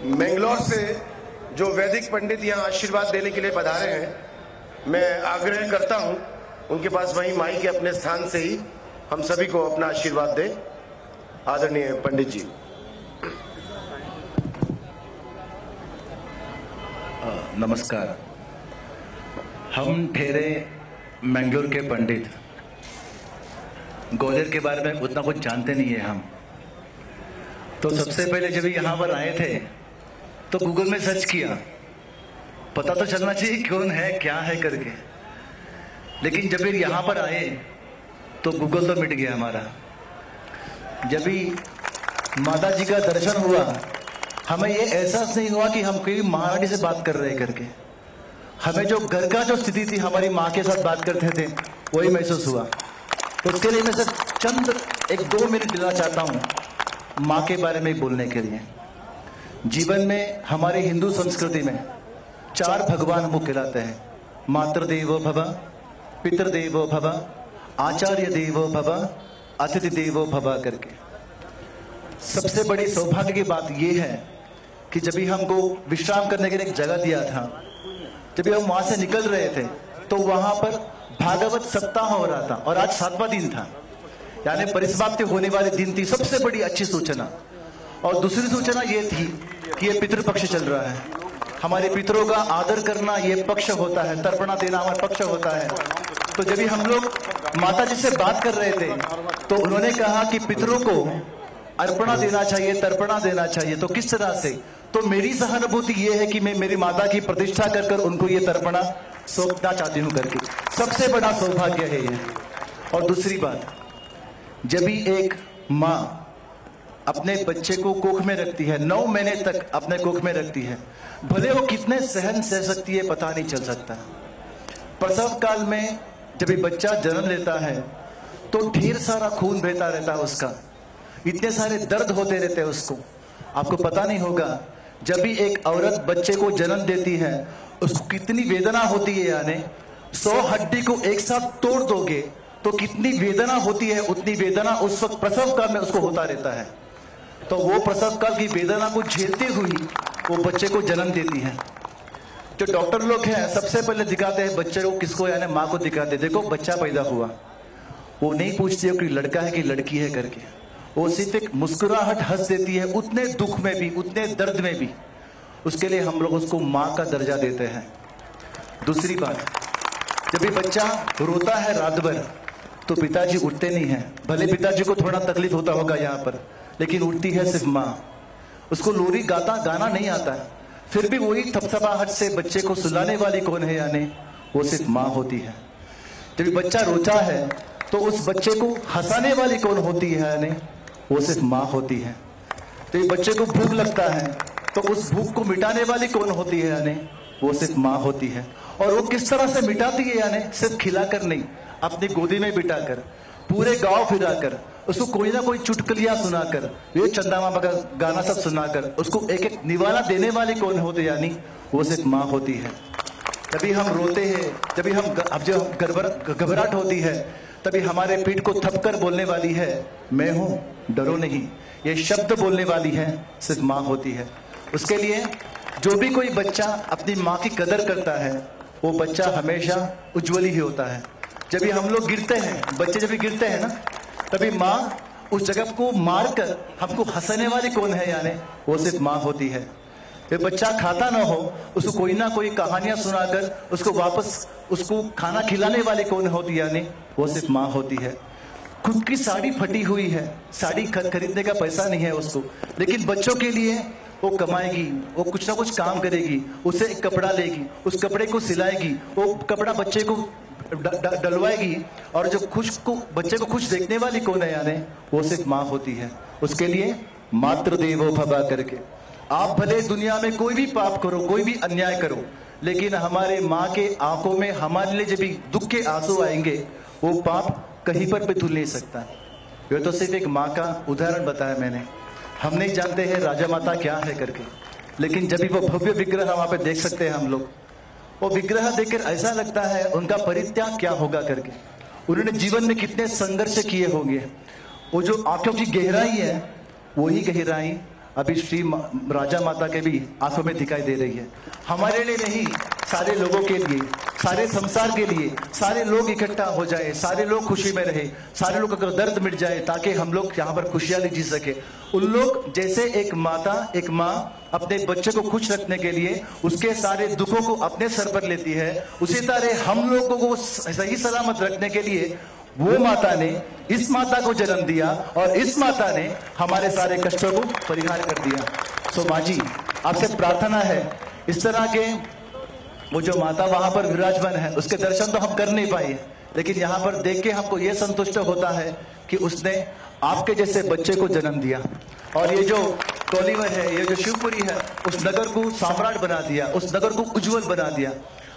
मैंगलोर से जो वैदिक पंडित यहाँ आशीर्वाद देने के लिए पधारे हैं, मैं आग्रह करता हूँ उनके पास वहीं माइक के अपने स्थान से ही हम सभी को अपना आशीर्वाद दें। आदरणीय पंडित जी। नमस्कार। हम ठहरे मैंगलोर के पंडित, ग्वालियर के बारे में उतना कुछ जानते नहीं है हम। तो सबसे पहले जब यहाँ पर आए थे तो गूगल में सर्च किया, पता तो चलना चाहिए कौन है क्या है करके। लेकिन जब भी यहाँ पर आए तो गूगल तो मिट गया हमारा। जब भी माता जी का दर्शन हुआ, हमें ये एहसास नहीं हुआ कि हम कोई महारानी से बात कर रहे हैं करके। हमें जो घर का जो स्थिति थी, हमारी माँ के साथ बात करते थे, वही महसूस हुआ। तो उसके लिए मैं सिर्फ चंद 1-2 मिनट लेना चाहता हूँ माँ के बारे में बोलने के लिए। जीवन में हमारी हिंदू संस्कृति में 4 भगवान मुख्य कहलाते हैं। मातृदेवो भव, पितृदेवो भव, आचार्य देवो भव, अतिथि देवो भव करके। सबसे बड़ी सौभाग्य की बात यह है कि जब भी हमको विश्राम करने के लिए एक जगह दिया था, जब भी हम वहां से निकल रहे थे तो वहां पर भागवत सप्ताह हो रहा था और आज 7वां दिन था, यानी परिसमाप्ति होने वाले दिन थी। सबसे बड़ी अच्छी सूचना। और दूसरी सूचना ये थी कि ये पितृपक्ष चल रहा है। हमारे पितरों का आदर करना ये पक्ष होता है, तर्पणा देना हमारा पक्ष होता है। तो जब भी हम लोग माता जी से बात कर रहे थे तो उन्होंने कहा कि पितरों को अर्पणा देना चाहिए, तर्पणा देना चाहिए। तो किस तरह से? तो मेरी सहानुभूति ये है कि मैं मेरी माता की प्रतिष्ठा कर कर उनको ये तर्पणा सौंपना चाहती हूँ करके। सबसे बड़ा सौभाग्य है ये। और दूसरी बात, जब भी एक माँ अपने बच्चे को कोख में रखती है, 9 महीने तक अपने कोख में रखती है, भले वो कितने सहन सह सकती है पता नहीं चल सकता। प्रसव काल में जब भी बच्चा जन्म लेता है तो ढेर सारा खून बहता रहता है उसका, इतने सारे दर्द होते रहते हैं उसको। आपको पता नहीं होगा, जब भी एक औरत बच्चे को जन्म देती है उसको कितनी वेदना होती है। यानी 100 हड्डी को एक साथ तोड़ दोगे तो कितनी वेदना होती है, उतनी वेदना उस वक्त प्रसव काल में उसको होता रहता है। तो वो प्रसव काल की वेदना को झेलते हुई वो बच्चे को जन्म देती है। जो डॉक्टर लोग हैं सबसे पहले दिखाते हैं बच्चे को, किसको? यानी माँ को दिखाते, देखो बच्चा पैदा हुआ। वो नहीं पूछती है कि लड़का है कि लड़की है करके। वो सिर्फ एक मुस्कुराहट हंस देती है, उतने दुख में भी, उतने दर्द में भी। उसके लिए हम लोग उसको माँ का दर्जा देते हैं। दूसरी बात, जब भी बच्चा रोता है रात भर तो पिताजी उठते नहीं हैं। भले पिताजी को थोड़ा तकलीफ होता होगा यहाँ पर, लेकिन उठती है सिर्फ माँ। उसको लोरी गाना नहीं आता है, फिर भी वही थपथपाहट से बच्चे को सुलाने वाली कौन है? यानी वो सिर्फ माँ होती है। जब बच्चा रोता है तो उस बच्चे को हंसाने वाली कौन होती है? यानी वो सिर्फ माँ होती है। तो बच्चे को भूख लगता है तो उस भूख को मिटाने वाली कौन होती है? यानी वो सिर्फ माँ होती है। और वो किस तरह से मिटाती है? यानी सिर्फ खिलाकर नहीं, अपनी गोदी में बिठाकर, पूरे गांव फिराकर, उसको कोई ना कोई चुटकुलियां सुनाकर, ये चंदा मामा का गाना सब सुनाकर उसको एक एक निवाला देने वाली कौन होती है? यानी वो सिर्फ माँ होती है। तभी हम रोते हैं, तभी हम जब घबराहट होती है, तभी हमारे पीठ को थपकर बोलने वाली है, मैं हूं, डरो नहीं। ये शब्द बोलने वाली है सिर्फ माँ होती है। उसके लिए जो भी कोई बच्चा अपनी माँ की कदर करता है वो बच्चा हमेशा उज्ज्वल ही होता है। जब भी हम लोग गिरते हैं, बच्चे जब भी गिरते हैं ना, तभी माँ उस जगह को मारकर हमको हंसाने वाली कौन है? यानी वो सिर्फ माँ होती है। ये बच्चा खाता ना हो, उसको कोई ना कोई कहानियां सुनाकर उसको वापस उसको खाना खिलाने वाली कौन होती है? यानी वो सिर्फ माँ होती है। खुद की साड़ी फटी हुई है, साड़ी खरीदने का पैसा नहीं है उसको, लेकिन बच्चों के लिए वो कमाएगी, वो कुछ ना कुछ काम करेगी, उसे एक कपड़ा लेगी, उस कपड़े को सिलाएगी, वो कपड़ा बच्चे को डलवाएगी। और जो बच्चे को खुश देखने वाली कौन है? यानी वो सिर्फ माँ होती है। उसके लिए मातृदेवो भव करके। आप भले दुनिया में कोई भी पाप करो, कोई भी अन्याय करो, लेकिन हमारे माँ के आंखों में हमारे लिए जब भी दुख के आंसू आएंगे, वो पाप कहीं पर भी धुल नहीं सकता। ये तो सिर्फ एक माँ का उदाहरण बताया मैंने। हम नहीं जानते हैं राजा माता क्या है करके, लेकिन जब भी वो भव्य विग्रह वहां पे देख सकते हैं हम लोग, वो विग्रह देखकर ऐसा लगता है उनका परित्याग क्या होगा करके। उन्होंने जीवन में कितने संघर्ष किए होंगे। वो जो आंखों की गहराई है, वही गहराई अभी राजा माता के भी आंखों में दिखाई दे रही है। हमारे लिए नहीं, सारे लोगों के लिए, सारे संसार के लिए, सारे लोग इकट्ठा हो जाए, सारे लोग खुशी में रहे, सारे लोग अगर दर्द मिट जाए, ताकि हम लोग यहाँ पर खुशहाली जी सके। उन लोग जैसे एक माता, एक माँ अपने बच्चे को खुश रखने के लिए उसके सारे दुखों को अपने सर पर लेती है, उसी तरह हम लोगों को सही सलामत रखने के लिए वो माता ने इस माता को जन्म दिया और इस माता ने हमारे सारे कष्टों को परिहार कर दिया। सो माँ जी, आपसे प्रार्थना है, इस तरह के वो जो माता वहां पर विराजमान है उसके दर्शन तो हम कर नहीं पाए, लेकिन यहाँ पर देख के हमको ये संतुष्ट होता है कि उसने आपके जैसे बच्चे को जन्म दिया। और ये जो कोलीवर है, ये जो शिवपुरी है, उस नगर को सम्राट बना दिया, उस नगर को उज्जवल बना दिया।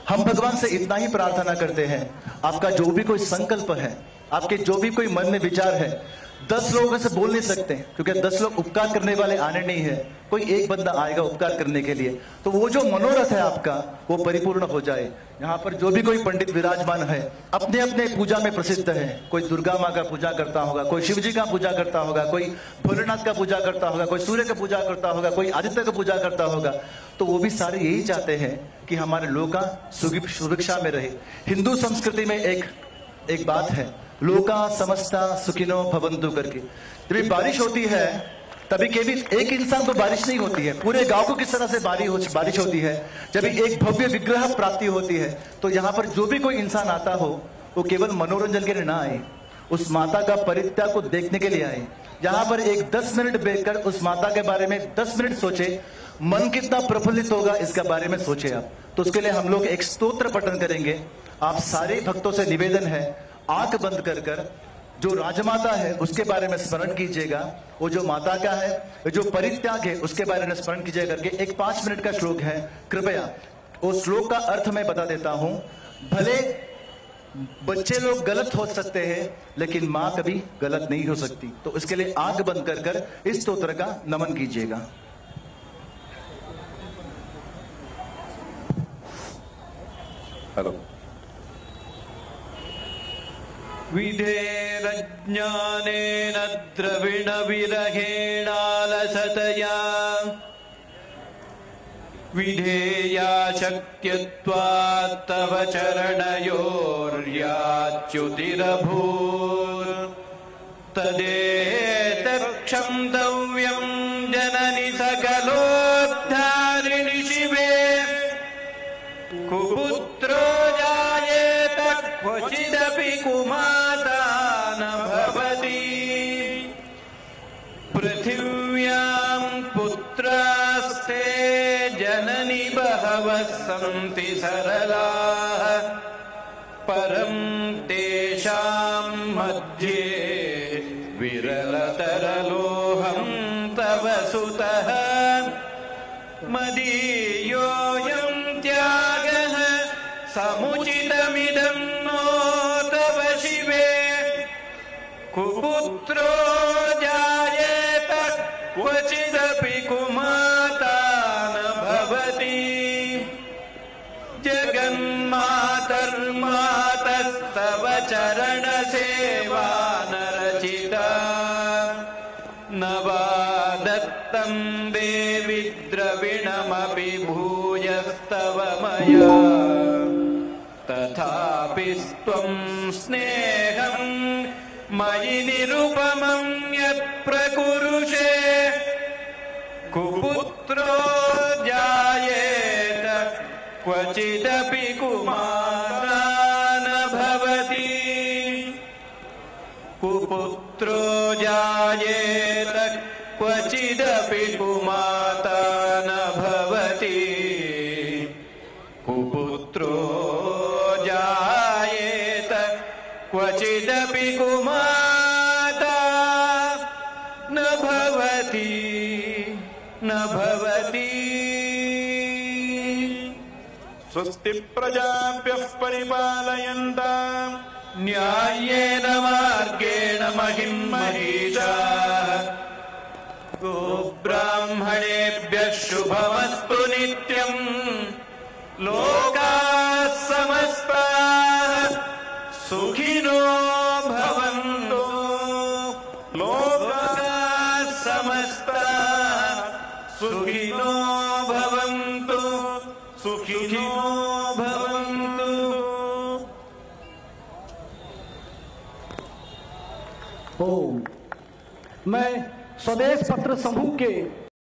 हम भगवान से इतना ही प्रार्थना करते हैं, आपका जो भी कोई संकल्प है, आपके जो भी कोई मन में विचार है, 10 लोगों से बोल नहीं सकते, क्योंकि 10 लोग उपकार करने वाले आने नहीं है, कोई एक बंदा आएगा उपकार करने के लिए। तो वो जो मनोरथ है आपका, वो परिपूर्ण हो जाए। यहाँ पर जो भी कोई पंडित विराजमान है, अपने अपने पूजा में प्रसिद्ध है। कोई दुर्गा माँ का पूजा करता होगा, कोई शिव जी का पूजा करता होगा, कोई भोलेनाथ का पूजा करता होगा, कोई सूर्य का पूजा करता होगा, कोई आदित्य का पूजा करता होगा। तो वो भी सारे यही चाहते हैं कि हमारे लोग का सुभिक्षा में रहे। हिंदू संस्कृति में एक बात है, लोका समस्ता सुखिनो भवन्तु करके। जब बारिश होती है तभी केवल एक इंसान को बारिश नहीं होती है, पूरे गांव को किस तरह से बारिश होती है। जब एक भव्य विग्रह प्राप्ति होती है, तो यहाँ पर जो भी कोई इंसान आता हो, वो केवल मनोरंजन के लिए ना आए, उस माता का परित्याग को देखने के लिए आए। यहाँ पर एक 10 मिनट बैठकर उस माता के बारे में 10 मिनट सोचे, मन कितना प्रफुल्लित होगा इसके बारे में सोचे आप। तो उसके लिए हम लोग एक स्तोत्र पठन करेंगे। आप सारे भक्तों से निवेदन है, आंख बंद कर जो राजमाता है उसके बारे में स्मरण कीजिएगा, वो जो माता का है, जो परित्याग है उसके बारे में स्मरण कीजिएगा करके एक 5 मिनट का श्लोक है। कृपया उस श्लोक का अर्थ मैं बता देता हूं। भले बच्चे लोग गलत हो सकते हैं, लेकिन मां कभी गलत नहीं हो सकती। तो इसके लिए आंख बंद कर इस स्तोत्र का नमन कीजिएगा। हेलो। विधेरज्ञानेन द्रविणविरहेणालसतया विधेया शक्यत्वात् तव चरणयोर्याच्युतिरभूत् तदेतत्क्षन्तव्यं जननि सकलोद्धारिणि शिवे कुपुत्रो जायेत क्वचिदपि कुमाता न भवति पृथिव्यां पुत्रास्ते जननि बहवः सन्ति सरलाः परं तेषां मध्ये विरलतरलोऽहं तव सुतः मदीयोऽयं त्यागः समुचितमिदं नो तव शिवे कुपुत्रो जायेत क्वचिदपि कुमाता न भवति जगन्मातर्मातस्तव चरणसेवा न रचिता न वा दत्तं देवि द्रविणमपि भूयस्तव मया तथापि त्वं स्नेहं मयि निरुपमं यत्प्रकुरुषे कुपुत्रो जायेत क्वचिदपि कुमाता न भवति कुपुत्रो जायेत क्वचिदपि कुमाता न भवति कुपुत्रो जायेत क्वचिदपि कुमाता न भवति न भवति। स्वस्ति प्रजाभ्यः परिपालयन्ताम् न्याय्येन मार्गेण महिं महीषाः गोब्राह्मणेभ्यः शुभमस्तु नित्यम् लोकाः समस्ताः सुखिनो भवन्तु लोकाः समस्ताः सुखिनो भवन्तु सुखिनो भवन्तु। ओम। मैं स्वदेश पत्र समूह के